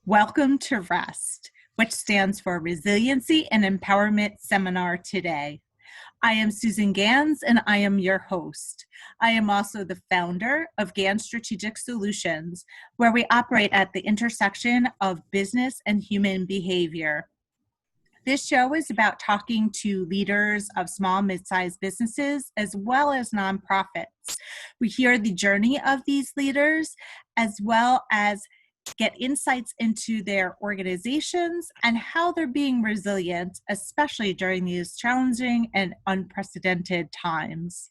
Welcome to REST, which stands for Resiliency and Empowerment Seminar today. I am Susan Gans and I am your host. I am also the founder of Gans Strategic Solutions, where we operate at the intersection of business and human behavior. This show is about talking to leaders of small, mid-sized businesses as well as nonprofits. We hear the journey of these leaders as well as get insights into their organizations and how they're being resilient, especially during these challenging and unprecedented times.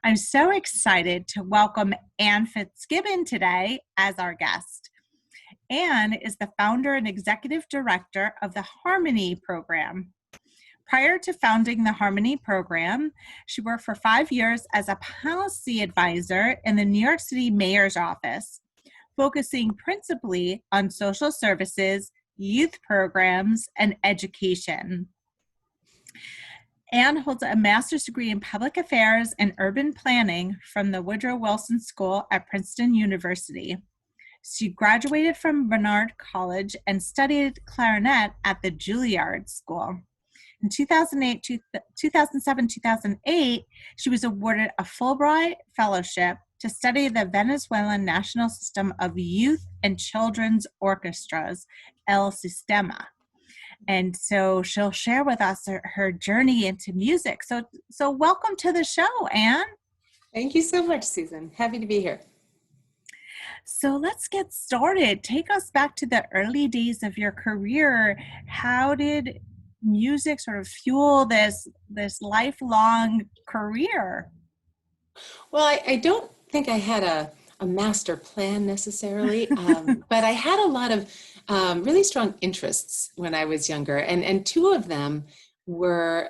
I'm so excited to welcome Anne Fitzgibbon today as our guest. Anne is the founder and executive director of the Harmony program. Prior to founding the Harmony program, she worked for 5 years as a policy advisor in the New York City Mayor's office, focusing principally on social services, youth programs, and education. Anne holds a master's degree in public affairs and urban planning from the Woodrow Wilson School at Princeton University. She graduated from Barnard College and studied clarinet at the Juilliard School. In 2007, 2008, she was awarded a Fulbright Fellowship to study the Venezuelan National System of Youth and Children's Orchestras, El Sistema. And so she'll share with us her journey into music. So welcome to the show, Anne. Thank you so much, Susan. Happy to be here. So let's get started. Take us back to the early days of your career. How did music sort of fuel this lifelong career? Well, I don't think I had a master plan necessarily, but I had a lot of really strong interests when I was younger. And two of them were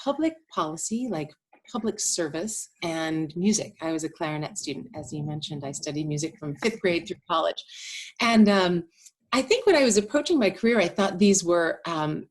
public policy, like public service, and music. I was a clarinet student. As you mentioned, I studied music from 5th grade through college. And I think when I was approaching my career, I thought these were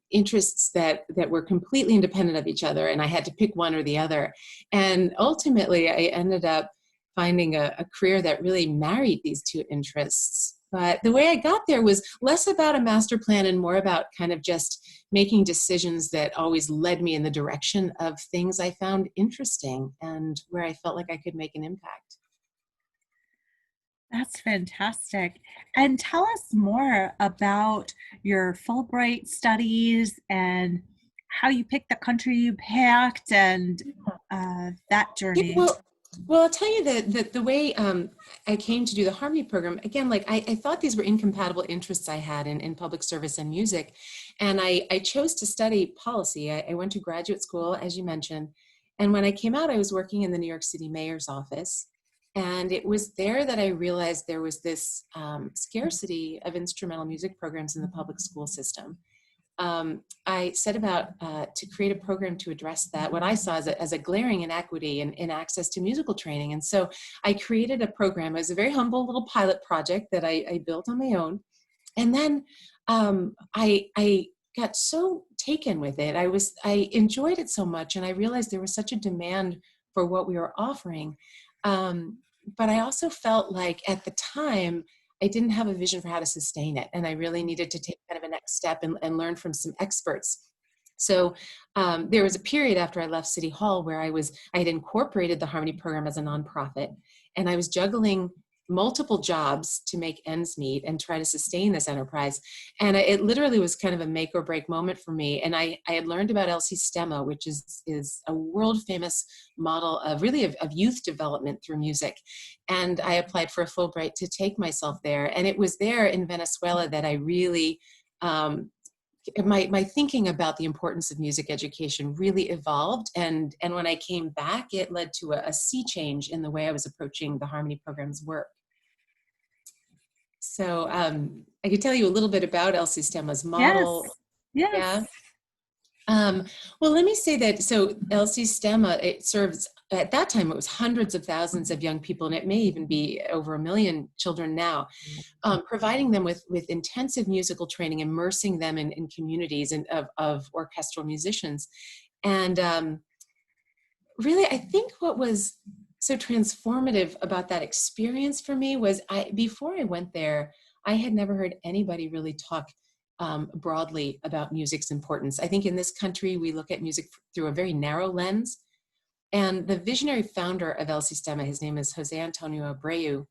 interests that were completely independent of each other, and I had to pick one or the other. And ultimately, I ended up finding a career that really married these two interests. But the way I got there was less about a master plan and more about kind of just making decisions that always led me in the direction of things I found interesting and where I felt like I could make an impact. That's fantastic. And tell us more about your Fulbright studies and how you picked the country you picked and that journey. Well, I'll tell you that the way I came to do the Harmony program, again, like I thought these were incompatible interests I had in public service and music. And I chose to study policy. I went to graduate school, as you mentioned. And when I came out, I was working in the New York City Mayor's office. And it was there that I realized there was this scarcity of instrumental music programs in the public school system. I set about to create a program to address that, what I saw as a glaring inequity in access to musical training. And so I created a program. It was a very humble little pilot project that I built on my own. And then I got so taken with it. I enjoyed it so much, and I realized there was such a demand for what we were offering. But I also felt like at the time, I didn't have a vision for how to sustain it. And I really needed to take kind of a next step and learn from some experts. So there was a period after I left City Hall where I had incorporated the Harmony program as a nonprofit, and I was juggling multiple jobs to make ends meet and try to sustain this enterprise. And it literally was kind of a make or break moment for me. And I had learned about El Sistema, which is a world famous model of youth development through music. And I applied for a Fulbright to take myself there. And it was there in Venezuela that I really, my thinking about the importance of music education really evolved. And when I came back, it led to a sea change in the way I was approaching the Harmony program's work. So I could tell you a little bit about El Sistema's model. Yes. Yeah. Well, let me say that, so El Sistema, it serves, at that time, it was hundreds of thousands of young people, and it may even be over 1 million children now, providing them with intensive musical training, immersing them in communities of orchestral musicians. And really, I think what was so transformative about that experience for me was before I went there, I had never heard anybody really talk broadly about music's importance. I think in this country, we look at music through a very narrow lens. And the visionary founder of El Sistema, his name is Jose Antonio Abreu,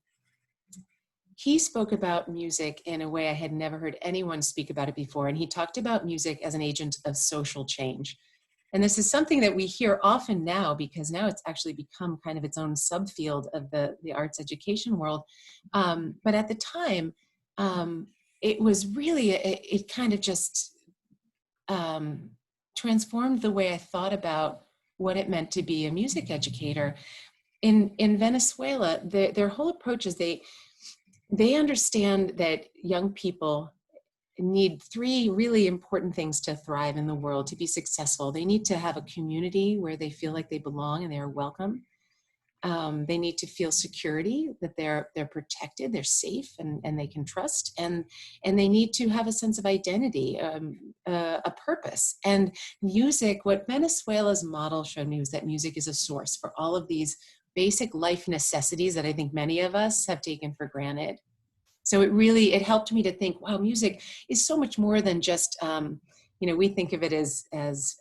he spoke about music in a way I had never heard anyone speak about it before. And he talked about music as an agent of social change. And this is something that we hear often now, because now it's actually become kind of its own subfield of the arts education world. But at the time, it was really, it kind of just transformed the way I thought about what it meant to be a music educator. In Venezuela, their whole approach is they understand that young people need three really important things to thrive in the world, to be successful. They need to have a community where they feel like they belong and they are welcome. They need to feel security, that they're protected, they're safe, and they can trust. And they need to have a sense of identity, a purpose. And music, what Venezuela's model showed me was that music is a source for all of these basic life necessities that I think many of us have taken for granted. So it helped me to think, wow, music is so much more than just, we think of it as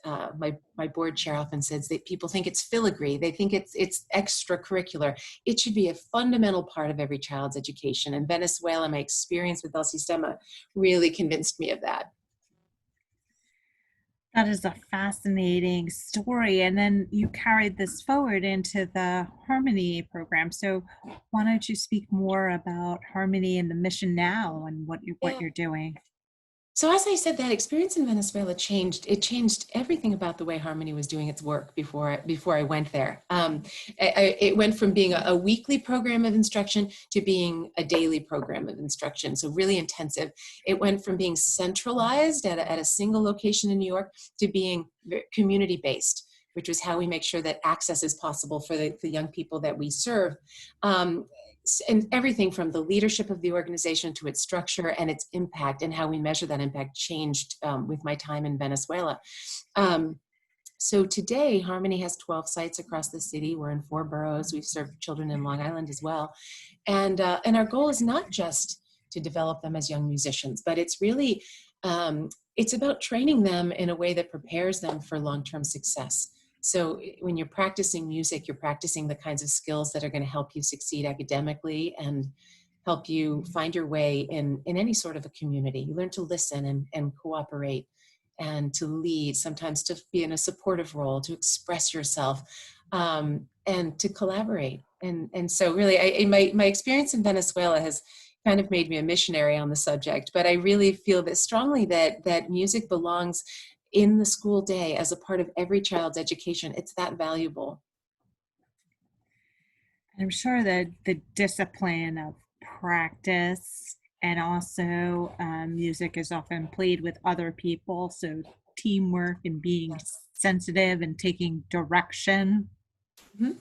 my board chair often says, that people think it's filigree. They think it's extracurricular. It should be a fundamental part of every child's education. And Venezuela, my experience with El Sistema really convinced me of that. That is a fascinating story. And then you carried this forward into the Harmony program. So why don't you speak more about Harmony and the mission now and what you're doing? So as I said, that experience in Venezuela changed everything about the way Harmony was doing its work before I went there. It went from being a weekly program of instruction to being a daily program of instruction, so really intensive. It went from being centralized at a single location in New York to being community-based, which was how we make sure that access is possible for the young people that we serve. And everything from the leadership of the organization to its structure and its impact and how we measure that impact changed with my time in Venezuela. So today, Harmony has 12 sites across the city. We're in 4 boroughs. We've served children in Long Island as well. And our goal is not just to develop them as young musicians, but it's really, it's about training them in a way that prepares them for long-term success. So when you're practicing music, you're practicing the kinds of skills that are going to help you succeed academically and help you find your way in any sort of a community. You learn to listen and cooperate and to lead, sometimes to be in a supportive role, to express yourself, and to collaborate. And so really, my experience in Venezuela has kind of made me a missionary on the subject, but I really feel that strongly that music belongs in the school day as a part of every child's education. It's that valuable. I'm sure that the discipline of practice and also music is often played with other people. So teamwork and being sensitive and taking direction. Mm-hmm.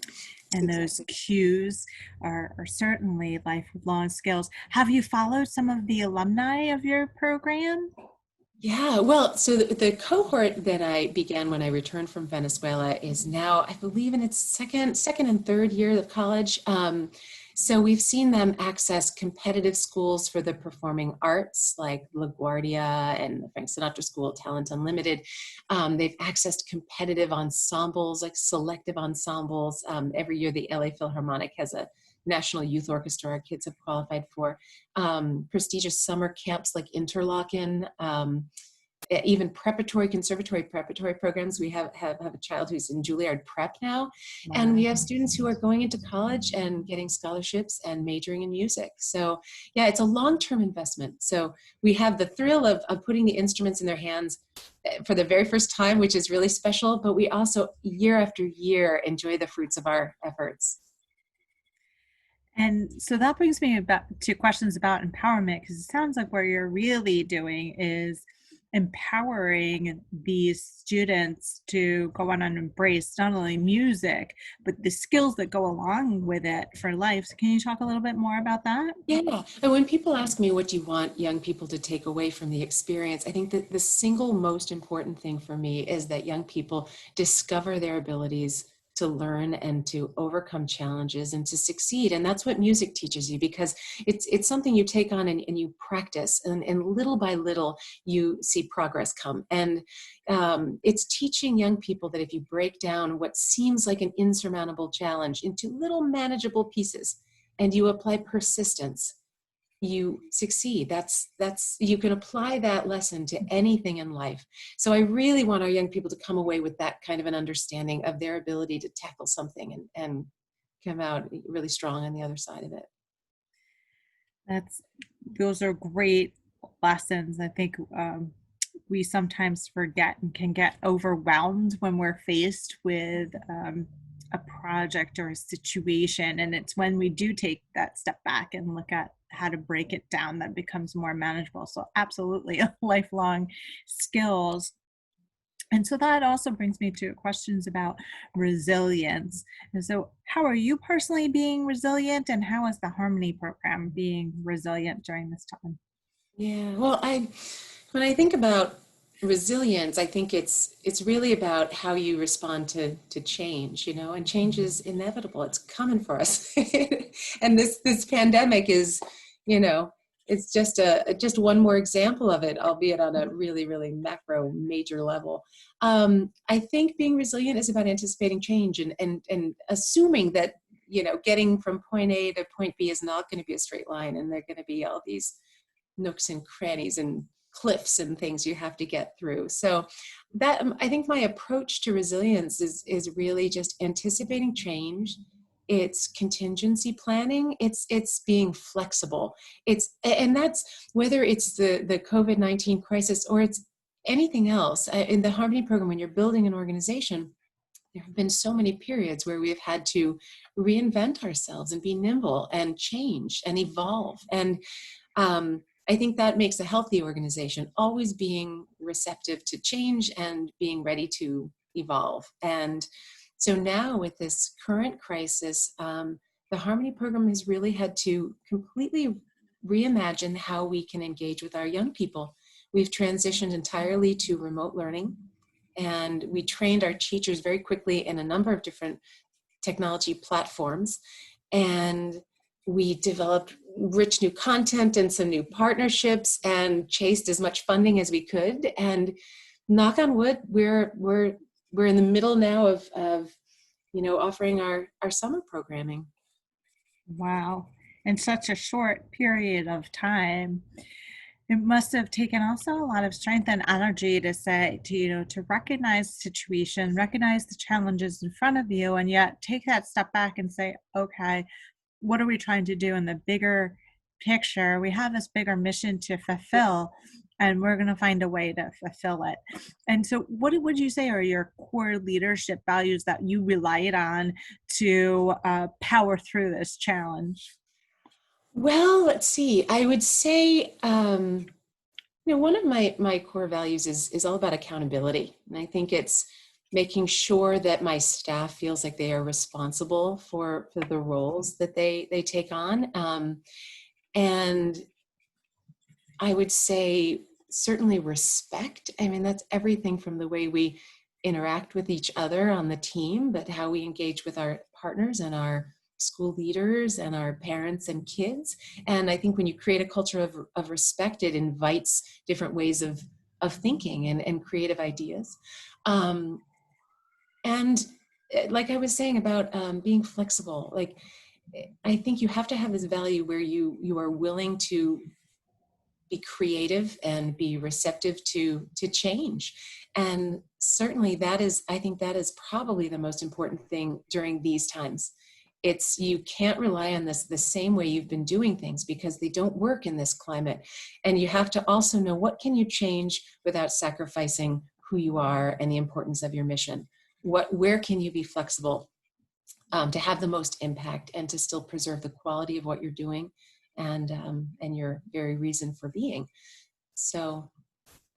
And those cues are certainly lifelong skills. Have you followed some of the alumni of your program? Yeah, well, so the cohort that I began when I returned from Venezuela is now, I believe, in its second and third year of college. So we've seen them access competitive schools for the performing arts, like LaGuardia and the Frank Sinatra School, Talent Unlimited. They've accessed competitive ensembles, like selective ensembles. Every year, the LA Philharmonic has a National Youth Orchestra our kids have qualified for. Prestigious summer camps like Interlochen, even conservatory preparatory programs. We have a child who's in Juilliard Prep now. Wow. And we have students who are going into college and getting scholarships and majoring in music. So yeah, it's a long-term investment. So we have the thrill of putting the instruments in their hands for the very first time, which is really special, but we also year after year enjoy the fruits of our efforts. And so that brings me to questions about empowerment, because it sounds like what you're really doing is empowering these students to go on and embrace not only music, but the skills that go along with it for life. So can you talk a little bit more about that? Yeah, and when people ask me what do you want young people to take away from the experience, I think that the single most important thing for me is that young people discover their abilities to learn and to overcome challenges and to succeed. And that's what music teaches you, because it's something you take on and you practice, and little by little you see progress come. And it's teaching young people that if you break down what seems like an insurmountable challenge into little manageable pieces and you apply persistence, you succeed. That's you can apply that lesson to anything in life. So I really want our young people to come away with that kind of an understanding of their ability to tackle something and come out really strong on the other side of it. Those are great lessons. I think we sometimes forget and can get overwhelmed when we're faced with a project or a situation, and it's when we do take that step back and look at how to break it down that becomes more manageable. So absolutely lifelong skills. And so that also brings me to questions about resilience. And so how are you personally being resilient, and how is the Harmony program being resilient during this time? Yeah, well, when I think about resilience, I think it's really about how you respond to change, and change is inevitable. It's coming for us. And this pandemic is, it's just one more example of it, albeit on a really, really macro major level. I think being resilient is about anticipating change and assuming that, getting from point A to point B is not going to be a straight line, and there are going to be all these nooks and crannies and cliffs and things you have to get through. So that, I think my approach to resilience is really just anticipating change. It's contingency planning. It's being flexible. And that's whether it's the COVID-19 crisis or it's anything else. In the Harmony program, when you're building an organization, there have been so many periods where we've had to reinvent ourselves and be nimble and change and evolve. And I think that makes a healthy organization, always being receptive to change and being ready to evolve. And so now with this current crisis, the Harmony program has really had to completely reimagine how we can engage with our young people. We've transitioned entirely to remote learning, and we trained our teachers very quickly in a number of different technology platforms. And we developed rich new content and some new partnerships and chased as much funding as we could. And knock on wood, we're in the middle now of offering our summer programming. Wow. In such a short period of time. It must have taken also a lot of strength and energy to say, to recognize the situation, recognize the challenges in front of you, and yet take that step back and say, okay, what are we trying to do in the bigger picture? We have this bigger mission to fulfill, and we're going to find a way to fulfill it. And so what would you say are your core leadership values that you relied on to power through this challenge? Well, let's see. I would say, one of my core values is all about accountability. And I think it's making sure that my staff feels like they are responsible for the roles that they take on. And I would say certainly respect. I mean, that's everything from the way we interact with each other on the team, but how we engage with our partners and our school leaders and our parents and kids. And I think when you create a culture of respect, it invites different ways of thinking and creative ideas. And like I was saying about being flexible, like I think you have to have this value where you are willing to be creative and be receptive to change. And certainly I think that is probably the most important thing during these times. It's, you can't rely on this the same way you've been doing things because they don't work in this climate. And you have to also know what can you change without sacrificing who you are and the importance of your mission. Where can you be flexible to have the most impact and to still preserve the quality of what you're doing and your very reason for being. So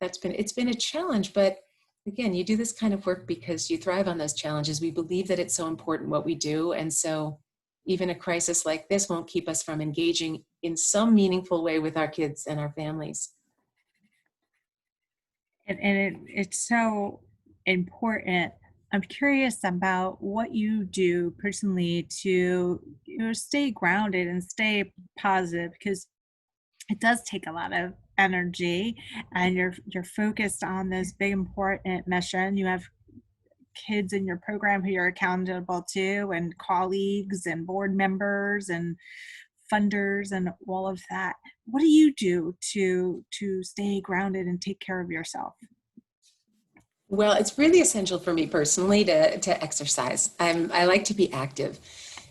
it's been a challenge, but again, you do this kind of work because you thrive on those challenges. We believe that it's so important what we do. And so even a crisis like this won't keep us from engaging in some meaningful way with our kids and our families. And it's so important I'm curious about what you do personally to, stay grounded and stay positive, because it does take a lot of energy, and you're focused on this big important mission. You have kids in your program who you're accountable to, and colleagues and board members and funders and all of that. What do you do to stay grounded and take care of yourself? Well, it's really essential for me personally to exercise. I like to be active.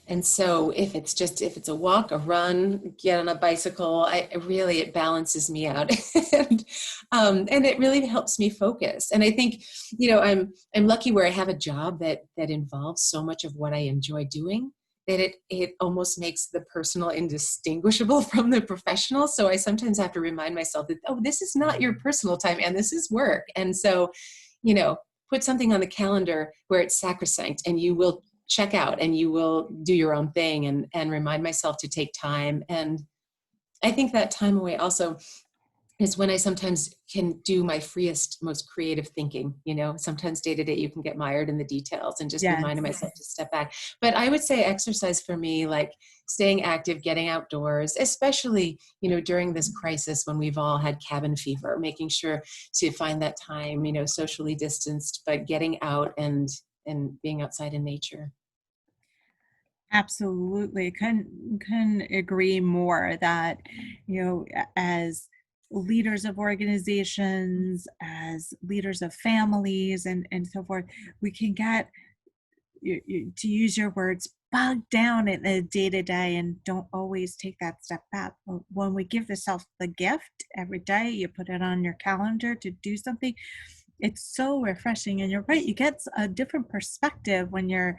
And so if it's a walk, a run, get on a bicycle, it balances me out. And it really helps me focus. And I think, I'm lucky where I have a job that involves so much of what I enjoy doing, that it almost makes the personal indistinguishable from the professional. So I sometimes have to remind myself that, oh, this is not your personal time and this is work. And so, put something on the calendar where it's sacrosanct, and you will check out and you will do your own thing, and remind myself to take time. And I think that time away also is when I sometimes can do my freest, most creative thinking. Sometimes day to day you can get mired in the details, and just Yes. reminding myself to step back. But I would say exercise for me, like staying active, getting outdoors, especially, during this crisis when we've all had cabin fever, making sure to find that time, socially distanced, but getting out and being outside in nature. Absolutely. Couldn't agree more that, as leaders of organizations, as leaders of families and so forth, we can get, to use your words, bogged down in the day to day and don't always take that step back. But when we give yourself the gift every day, you put it on your calendar to do something, it's so refreshing. And you're right, you get a different perspective when you're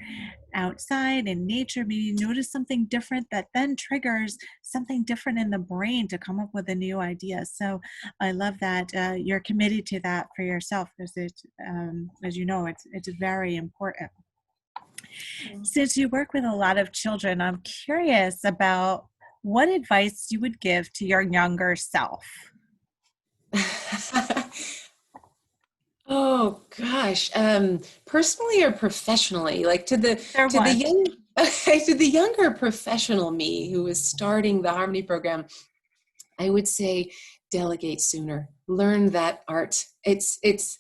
outside in nature. Maybe you notice something different that then triggers something different in the brain to come up with a new idea. So I love that you're committed to that for yourself, because it's, as you know, it's very important. Since you work with a lot of children, I'm curious about what advice you would give to your younger self. Oh gosh, personally or professionally, like Either to the one. young to the younger professional me who is starting the Harmony program, I would say delegate sooner. Learn that art. It's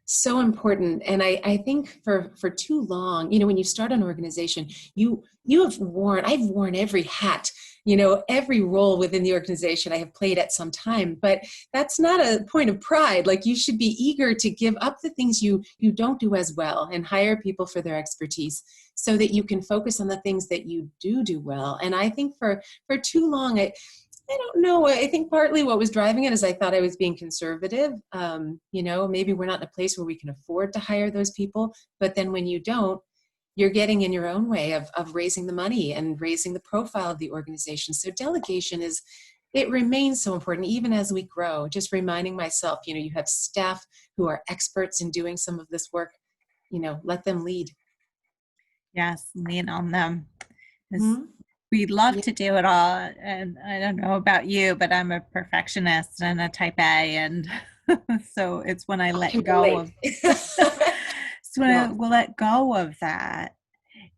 so important. And I think for too long, when you start an organization, I've worn every hat, every role within the organization I have played at some time. But that's not a point of pride. Like, you should be eager to give up the things you don't do as well, and hire people for their expertise, so that you can focus on the things that you do well. And I think for too long, I don't know. I think partly what was driving it is I thought I was being conservative. Maybe we're not in a place where we can afford to hire those people. But then when you don't, you're getting in your own way of raising the money and raising the profile of the organization. So delegation it remains so important, even as we grow. Just reminding myself, you have staff who are experts in doing some of this work, let them lead. Yes, lean on them. 'Cause Mhm. we love Yeah, to do it all. And I don't know about you, but I'm a perfectionist and a type A. And so it's when I I let can go relate. of, so when I Yeah, will let go of that,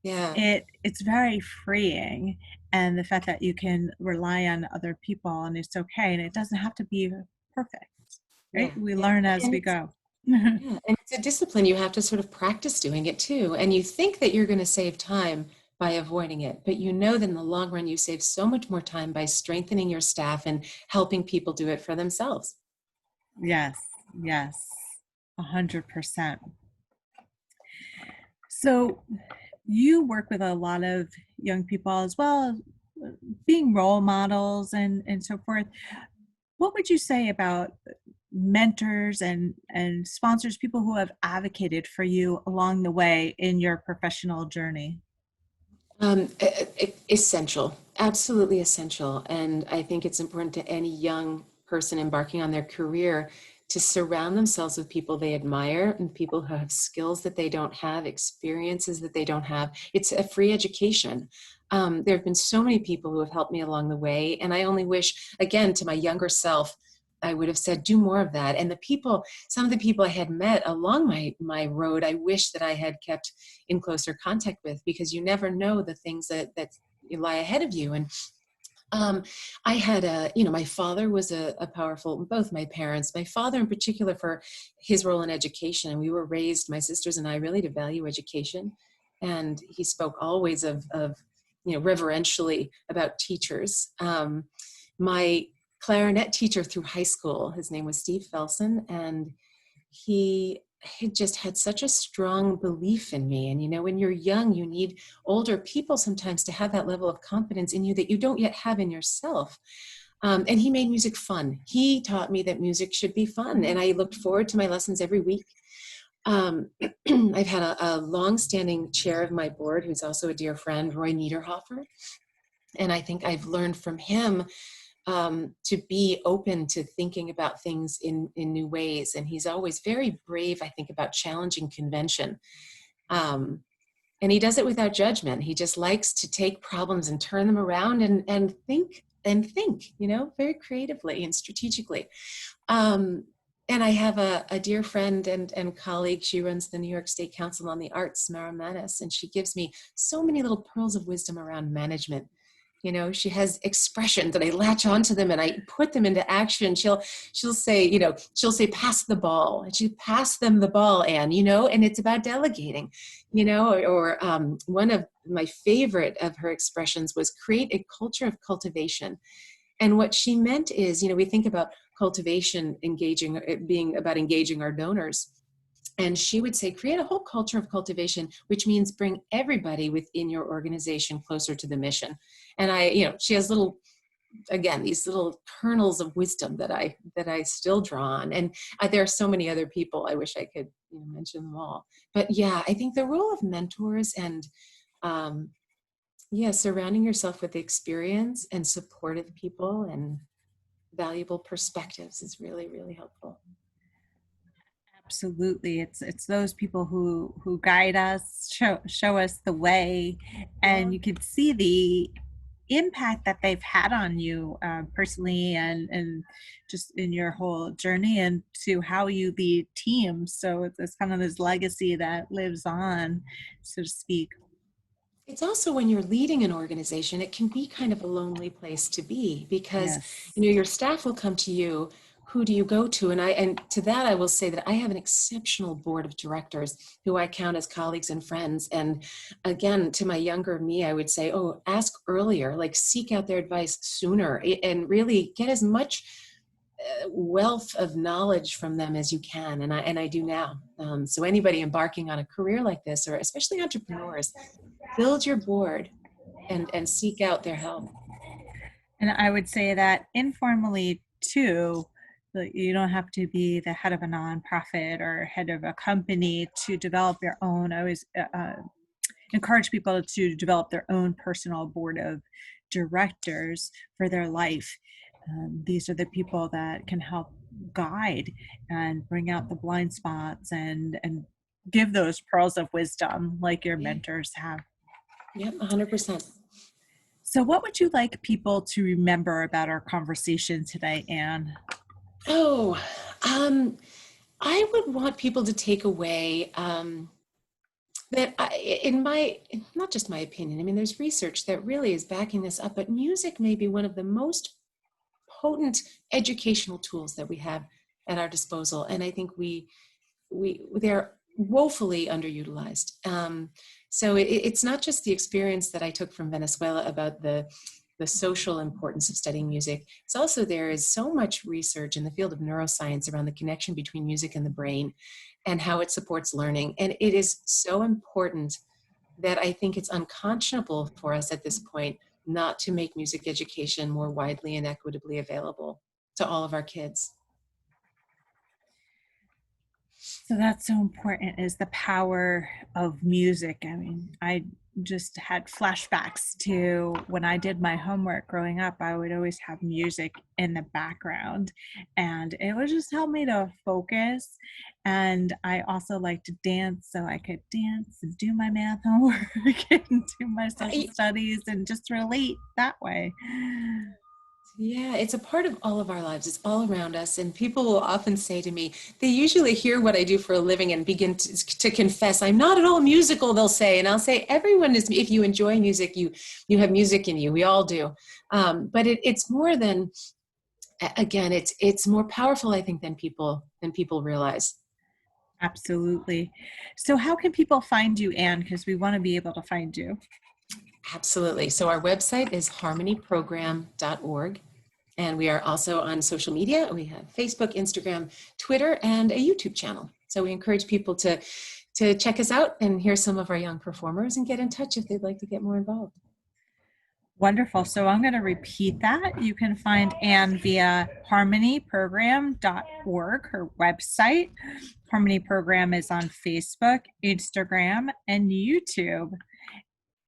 yeah, it's very freeing. And the fact that you can rely on other people and it's okay. And it doesn't have to be perfect, right? yeah, We yeah. learn as And we it's go. Yeah, and it's a discipline. You have to sort of practice doing it too. And you think that you're going to save time by avoiding it, but you know that in the long run, you save so much more time by strengthening your staff and helping people do it for themselves. Yes, yes, 100%. So you work with a lot of young people as well, being role models and so forth. What would you say about mentors and sponsors, people who have advocated for you along the way in your professional journey? Essential, absolutely essential. And I think it's important to any young person embarking on their career to surround themselves with people they admire, and people who have skills that they don't have, experiences that they don't have. It's a free education. There have been so many people who have helped me along the way. And I only wish, again, to my younger self, I would have said, do more of that. And some of the people I had met along my road, I wish that I had kept in closer contact with, because you never know the things that lie ahead of you. And I had my father was a powerful, both my parents, my father in particular for his role in education. And we were raised, my sisters and I, really to value education. And he spoke always of reverentially about teachers. My clarinet teacher through high school, his name was Steve Felson, and he had just had such a strong belief in me. And when you're young, you need older people sometimes to have that level of confidence in you that you don't yet have in yourself. And he made music fun. He taught me that music should be fun, and I looked forward to my lessons every week. I've had a long-standing chair of my board, who's also a dear friend, Roy Niederhofer, and I think I've learned from him to be open to thinking about things in new ways. And he's always very brave, I think, about challenging convention. And he does it without judgment. He just likes to take problems and turn them around and think, very creatively and strategically. And I have a dear friend and colleague. She runs the New York State Council on the Arts, Mara Manis, and she gives me so many little pearls of wisdom around management. She has expressions and I latch onto them and I put them into action. She'll say, pass the ball, and she pass them the ball, Anne, and it's about delegating, or one of my favorite of her expressions was create a culture of cultivation. And what she meant is, we think about cultivation being about engaging our donors. And she would say, create a whole culture of cultivation, which means bring everybody within your organization closer to the mission. And she has these little kernels of wisdom that I still draw on. And there are so many other people. I wish I could mention them all. But yeah, I think the role of mentors and surrounding yourself with experience and supportive people and valuable perspectives is really, really helpful. Absolutely. It's those people who guide us, show us the way, and you can see the impact that they've had on you personally and just in your whole journey and to how you lead teams. So it's kind of this legacy that lives on, so to speak. It's also, when you're leading an organization, it can be kind of a lonely place to be, because Yes. your staff will come to you. Who do you go to? And to that, I will say that I have an exceptional board of directors who I count as colleagues and friends. And again, to my younger me, I would say, ask earlier, seek out their advice sooner, and really get as much wealth of knowledge from them as you can. And I do now. So anybody embarking on a career like this, or especially entrepreneurs, build your board and seek out their help. And I would say that informally too, you don't have to be the head of a nonprofit or head of a company to develop your own. I always encourage people to develop their own personal board of directors for their life. These are the people that can help guide and bring out the blind spots and give those pearls of wisdom like your mentors have. Yep, 100%. So what would you like people to remember about our conversation today, Anne? I would want people to take away that not just my opinion, I mean, there's research that really is backing this up, but music may be one of the most potent educational tools that we have at our disposal. And I think they're woefully underutilized. So it's not just the experience that I took from Venezuela about the social importance of studying music. It's also, there is so much research in the field of neuroscience around the connection between music and the brain and how it supports learning. And it is so important that I think it's unconscionable for us at this point not to make music education more widely and equitably available to all of our kids. So that's so important, is the power of music. I mean, I just had flashbacks to when I did my homework growing up. I would always have music in the background, and it would just help me to focus. And I also like to dance, so I could dance and do my math homework and do my social studies and just relate that way. Yeah, it's a part of all of our lives. It's all around us. And people will often say to me, they usually hear what I do for a living and begin to confess, I'm not at all musical, they'll say. And I'll say, everyone is, if you enjoy music, you have music in you. We all do. But it's more than, again, it's more powerful, I think, than people realize. Absolutely. So how can people find you, Anne? Because we want to be able to find you. Absolutely. So our website is harmonyprogram.org. And we are also on social media. We have Facebook, Instagram, Twitter, and a YouTube channel. So we encourage people to check us out and hear some of our young performers and get in touch if they'd like to get more involved. Wonderful. So I'm going to repeat that. You can find Anne via harmonyprogram.org, her website. Harmony Program is on Facebook, Instagram, and YouTube.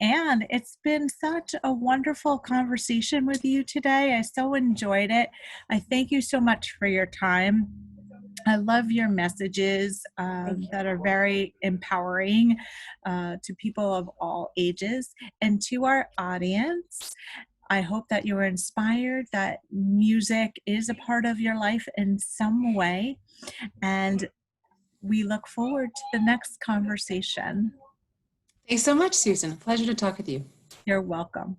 And it's been such a wonderful conversation with you today. I so enjoyed it. I thank you so much for your time. I love your messages that are very empowering to people of all ages. And to our audience, I hope that you were inspired, that music is a part of your life in some way. And we look forward to the next conversation. Thanks so much, Susan. Pleasure to talk with you. You're welcome.